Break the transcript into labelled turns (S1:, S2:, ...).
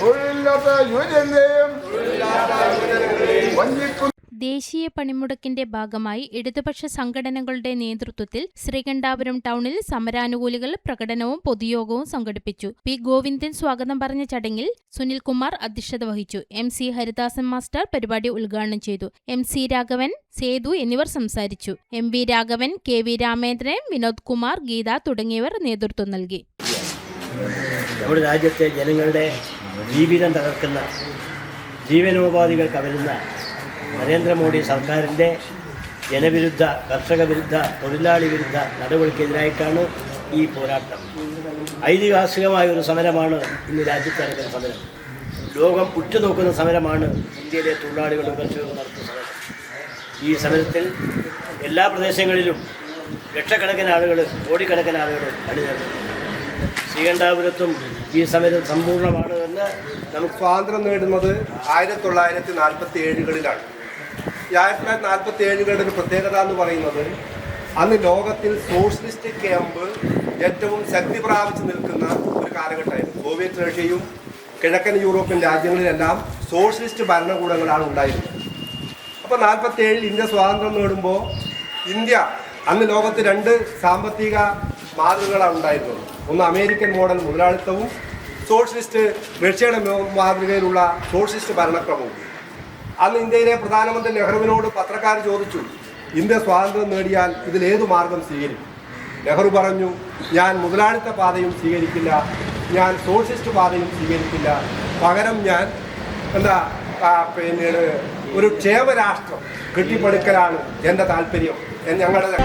S1: തൊഴിലില്ലാത്ത യുവജനങ്ങളെയും വഞ്ചിക്കുന്ന
S2: ദേശീയ പണിമുടക്കിന്റെ ഭാഗമായി ഇടതുപക്ഷ സംഘടനകളുടെ നേതൃത്വത്തിൽ ശ്രീകണ്ഠാപുരം ടൗണിൽ സമരാനുകൂലികൾ പ്രകടനവും പൊതുയോഗവും സംഘടിപ്പിച്ചു. പി ഗോവിന്ദൻ സ്വാഗതം പറഞ്ഞ ചടങ്ങിൽ സുനിൽകുമാർ അധ്യക്ഷത വഹിച്ചു. MC ഹരിദാസൻ മാസ്റ്റർ പരിപാടി ഉദ്ഘാടനം ചെയ്തു. MC രാഘവൻ, സേതു എന്നിവർ സംസാരിച്ചു. MV രാഘവൻ, KV രാമേന്ദ്രൻ, വിനോദ് കുമാർ, ഗീത തുടങ്ങിയവർ നേതൃത്വം നൽകി.
S3: നമ്മുടെ രാജ്യത്തെ ജനങ്ങളുടെ ജീവിതം തകർക്കുന്ന, ജീവനോപാധികൾ കവരുന്ന നരേന്ദ്രമോദി സർക്കാരിൻ്റെ ജനവിരുദ്ധ, കർഷക വിരുദ്ധ, തൊഴിലാളി വിരുദ്ധ നടപടിക്കെതിരായിട്ടാണ് ഈ പോരാട്ടം. ഐതിഹാസികമായ ഒരു സമരമാണ് ഇന്ന് രാജ്യത്ത് നടക്കുന്ന സമരം. ലോകം ഉറ്റുനോക്കുന്ന സമരമാണ് ഇന്ത്യയിലെ തൊഴിലാളികളും കർഷകരും നടത്തുന്ന സമരം. ഈ സമരത്തിൽ എല്ലാ പ്രദേശങ്ങളിലും ലക്ഷക്കണക്കിന് ആളുകൾ, കോടിക്കണക്കിന് ആളുകൾ അണിനിരന്നു. ശ്രീകണ്ഠാപുരത്തും ഈ സമരം സമ്പൂർണ്ണമാണ് എന്ന്
S4: നമുക്ക് സ്വാതന്ത്ര്യം നേടുന്നത് 1947-കളിലാണ്. ഈ 1947-കളുടെ ഒരു പ്രത്യേകത എന്ന് പറയുന്നത്, അന്ന് ലോകത്തിൽ സോഷ്യലിസ്റ്റ് ക്യാമ്പ് ഏറ്റവും ശക്തി പ്രാപിച്ച് നിൽക്കുന്ന ഒരു കാലഘട്ടമായിരുന്നു. സോവിയറ്റ് റഷ്യയും കിഴക്കൻ യൂറോപ്യൻ രാജ്യങ്ങളിലെല്ലാം സോഷ്യലിസ്റ്റ് ഭരണകൂടങ്ങളാണ് ഉണ്ടായിരുന്നത്. അപ്പോൾ 47-ൽ ഇന്ത്യ സ്വാതന്ത്ര്യം നേടുമ്പോൾ ഇന്ത്യ അന്ന് ലോകത്ത് 2 സാമ്പത്തിക മാതൃകകളാണ് ഉണ്ടായിരുന്നത്. ഒന്ന് അമേരിക്കൻ മോഡൽ മുതലാളിത്തവും സോഷ്യലിസ്റ്റ് റഷ്യയുടെ മാതൃകയിലുള്ള സോഷ്യലിസ്റ്റ് ഭരണക്രമവും. അന്ന് ഇന്ത്യയിലെ പ്രധാനമന്ത്രി നെഹ്റുവിനോട് പത്രക്കാർ ചോദിച്ചു, ഇന്ത്യ സ്വാതന്ത്ര്യം നേടിയാൽ ഇതിലേതു മാർഗം സ്വീകരിക്കും? നെഹ്റു പറഞ്ഞു, ഞാൻ മുതലാളിത്ത പാതയും സ്വീകരിക്കില്ല, ഞാൻ സോഷ്യലിസ്റ്റ് പാതയും സ്വീകരിക്കില്ല, പകരം ഞാൻ പിന്നീട് ഒരു ക്ഷേമരാഷ്ട്രം കെട്ടിപ്പടുക്കലാണ് എൻ്റെ താല്പര്യം. ഞങ്ങളുടെ